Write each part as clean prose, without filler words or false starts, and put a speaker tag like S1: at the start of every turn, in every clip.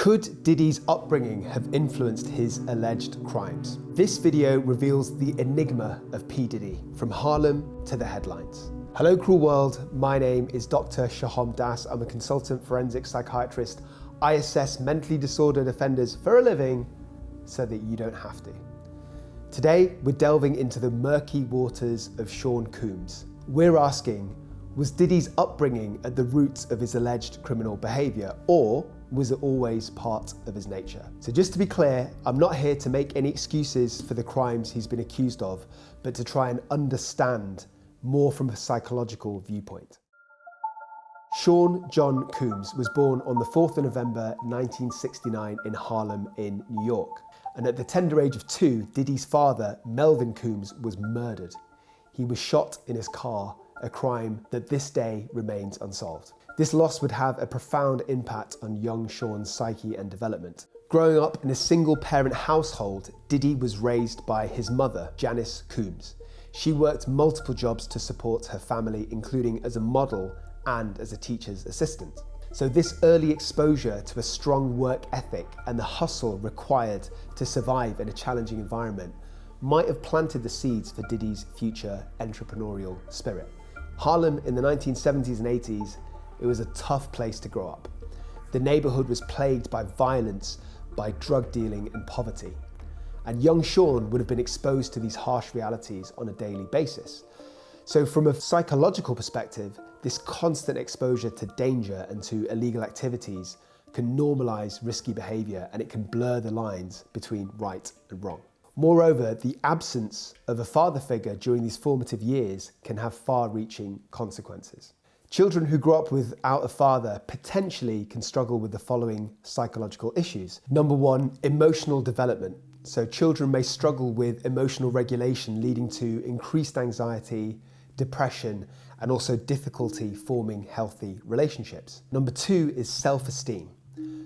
S1: Could Diddy's upbringing have influenced his alleged crimes? This video reveals the enigma of P. Diddy, from Harlem to the headlines. Hello cruel world, my name is Dr Sohom. I'm a consultant forensic psychiatrist. I assess mentally disordered offenders for a living so that you don't have to. Today, we're delving into the murky waters of Sean Combs. We're asking, was Diddy's upbringing at the roots of his alleged criminal behaviour, or was it always part of his nature? So just to be clear, I'm not here to make any excuses for the crimes he's been accused of, but to try and understand more from a psychological viewpoint. Sean John Combs was born on the 4th of November 1969 in Harlem in New York. And at the tender age of 2, Diddy's father, Melvin Combs, was murdered. He was shot in his car, a crime that this day remains unsolved. This loss would have a profound impact on young Sean's psyche and development. Growing up in a single-parent household, Diddy was raised by his mother, Janice Combs. She worked multiple jobs to support her family, including as a model and as a teacher's assistant. So this early exposure to a strong work ethic and the hustle required to survive in a challenging environment might have planted the seeds for Diddy's future entrepreneurial spirit. Harlem in the 1970s and 80s, it was a tough place to grow up. The neighborhood was plagued by violence, by drug dealing and poverty. And young Sean would have been exposed to these harsh realities on a daily basis. So from a psychological perspective, this constant exposure to danger and to illegal activities can normalize risky behavior, and it can blur the lines between right and wrong. Moreover, the absence of a father figure during these formative years can have far-reaching consequences. Children who grow up without a father potentially can struggle with the following psychological issues. Number one, emotional development. So children may struggle with emotional regulation, leading to increased anxiety, depression, and also difficulty forming healthy relationships. Number two is self-esteem.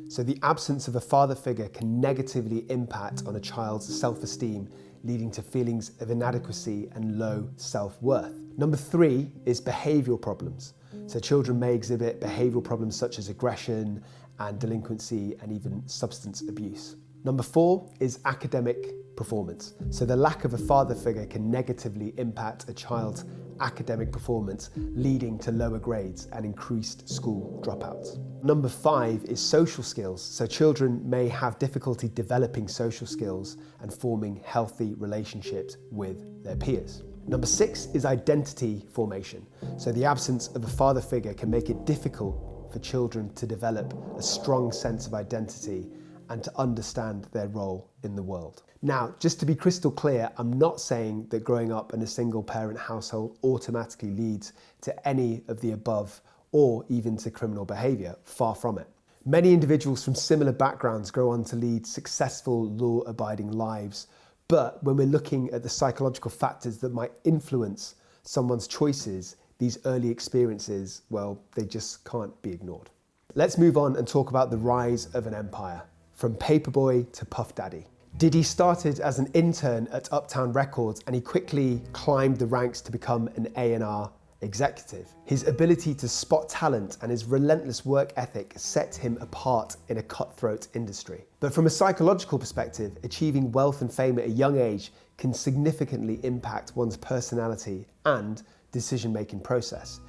S1: So the absence of a father figure can negatively impact on a child's self-esteem, leading to feelings of inadequacy and low self-worth. Number three is behavioural problems. So children may exhibit behavioural problems such as aggression and delinquency and even substance abuse. Number four is academic performance. So the lack of a father figure can negatively impact a child's academic performance, leading to lower grades and increased school dropouts. Number five is social skills. So children may have difficulty developing social skills and forming healthy relationships with their peers. Number six is identity formation. So the absence of a father figure can make it difficult for children to develop a strong sense of identity and to understand their role in the world. Now, just to be crystal clear, I'm not saying that growing up in a single parent household automatically leads to any of the above or even to criminal behaviour, far from it. Many individuals from similar backgrounds go on to lead successful, law-abiding lives, but when we're looking at the psychological factors that might influence someone's choices, these early experiences, well, they just can't be ignored. Let's move on and talk about the rise of an empire, from Paperboy to Puff Daddy. Diddy started as an intern at Uptown Records, and he quickly climbed the ranks to become an A&R executive. His ability to spot talent and his relentless work ethic set him apart in a cutthroat industry. But from a psychological perspective, achieving wealth and fame at a young age can significantly impact one's personality and decision-making process.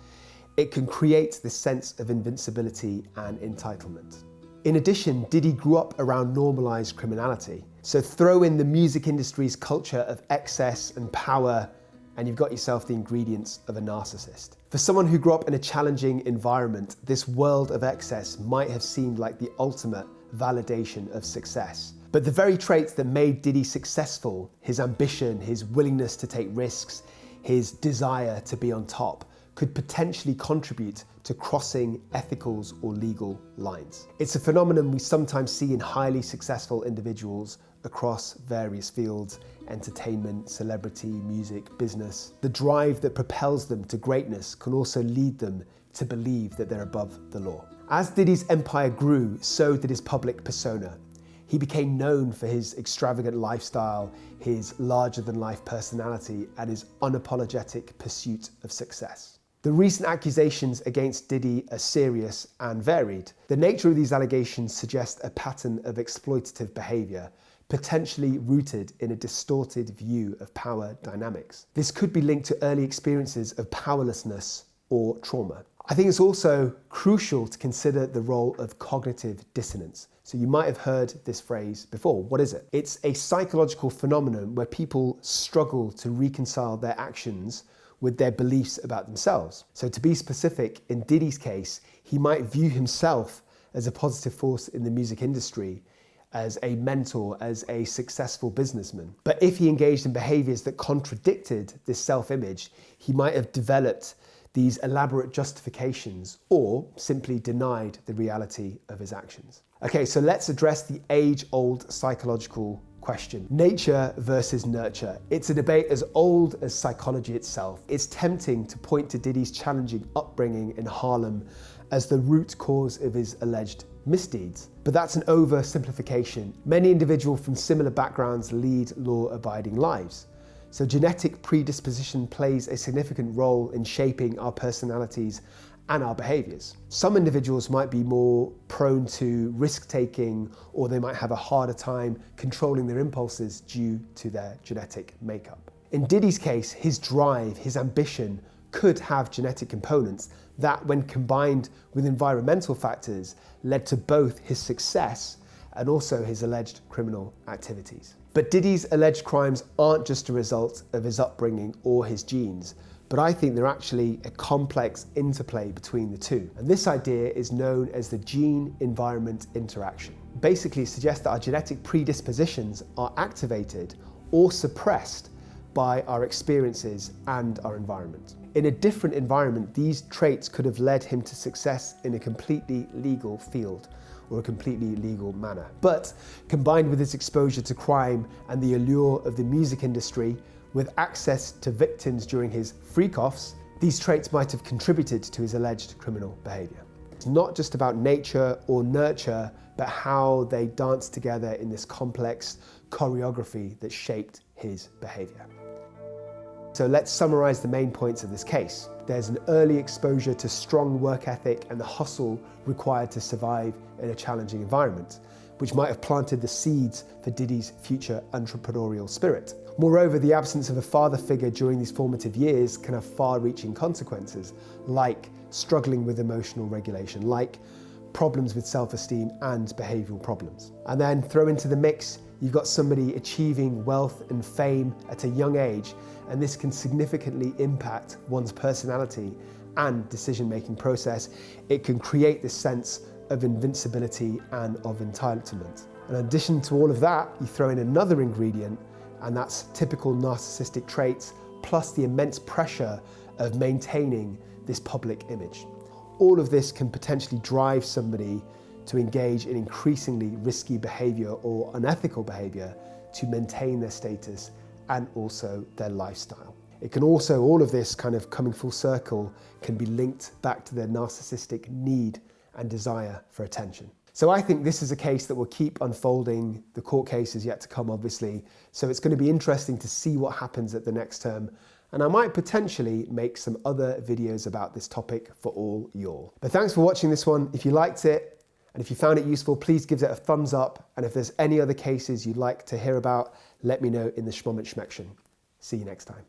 S1: It can create this sense of invincibility and entitlement. In addition, Diddy grew up around normalized criminality. So throw in the music industry's culture of excess and power, and you've got yourself the ingredients of a narcissist. For someone who grew up in a challenging environment, this world of excess might have seemed like the ultimate validation of success. But the very traits that made Diddy successful, his ambition, his willingness to take risks, his desire to be on top, could potentially contribute to crossing ethicals or legal lines. It's a phenomenon we sometimes see in highly successful individuals across various fields: entertainment, celebrity, music, business. The drive that propels them to greatness can also lead them to believe that they're above the law. As Diddy's empire grew, so did his public persona. He became known for his extravagant lifestyle, his larger-than-life personality, and his unapologetic pursuit of success. The recent accusations against Diddy are serious and varied. The nature of these allegations suggests a pattern of exploitative behaviour, potentially rooted in a distorted view of power dynamics. This could be linked to early experiences of powerlessness or trauma. I think it's also crucial to consider the role of cognitive dissonance. So you might have heard this phrase before. What is it? It's a psychological phenomenon where people struggle to reconcile their actions with their beliefs about themselves. So to be specific, in Diddy's case, he might view himself as a positive force in the music industry, as a mentor, as a successful businessman. But if he engaged in behaviors that contradicted this self-image, he might have developed these elaborate justifications or simply denied the reality of his actions. Okay, so let's address the age-old psychological question. Nature versus nurture. It's a debate as old as psychology itself. It's tempting to point to Diddy's challenging upbringing in Harlem as the root cause of his alleged misdeeds. But that's an oversimplification. Many individuals from similar backgrounds lead law-abiding lives. So genetic predisposition plays a significant role in shaping our personalities and our behaviors. Some individuals might be more prone to risk-taking, or they might have a harder time controlling their impulses due to their genetic makeup. In Diddy's case, his drive, his ambition could have genetic components that, when combined with environmental factors, led to both his success and also his alleged criminal activities. But Diddy's alleged crimes aren't just a result of his upbringing or his genes, but I think they're actually a complex interplay between the two. And this idea is known as the gene-environment interaction. Basically, it suggests that our genetic predispositions are activated or suppressed by our experiences and our environment. In a different environment, these traits could have led him to success in a completely legal field or a completely legal manner. But combined with his exposure to crime and the allure of the music industry, with access to victims during his freak-offs, these traits might have contributed to his alleged criminal behaviour. It's not just about nature or nurture, but how they dance together in this complex choreography that shaped his behaviour. So let's summarise the main points of this case. There's an early exposure to strong work ethic and the hustle required to survive in a challenging environment, which might have planted the seeds for Diddy's future entrepreneurial spirit. Moreover, the absence of a father figure during these formative years can have far-reaching consequences, like struggling with emotional regulation, like problems with self-esteem and behavioural problems. And then throw into the mix, you've got somebody achieving wealth and fame at a young age, and this can significantly impact one's personality and decision-making process. It can create this sense of invincibility and of entitlement. And in addition to all of that, you throw in another ingredient, and that's typical narcissistic traits, plus the immense pressure of maintaining this public image. All of this can potentially drive somebody to engage in increasingly risky behavior or unethical behavior to maintain their status and also their lifestyle. It can also, all of this kind of coming full circle, can be linked back to their narcissistic need and desire for attention. So I think this is a case that will keep unfolding. The court case is yet to come, obviously. So it's going to be interesting to see what happens at the next term. And I might potentially make some other videos about this topic for all y'all. But thanks for watching this one. If you liked it, and if you found it useful, please give it a thumbs up. And if there's any other cases you'd like to hear about, let me know in the Schmoment Schmection. See you next time.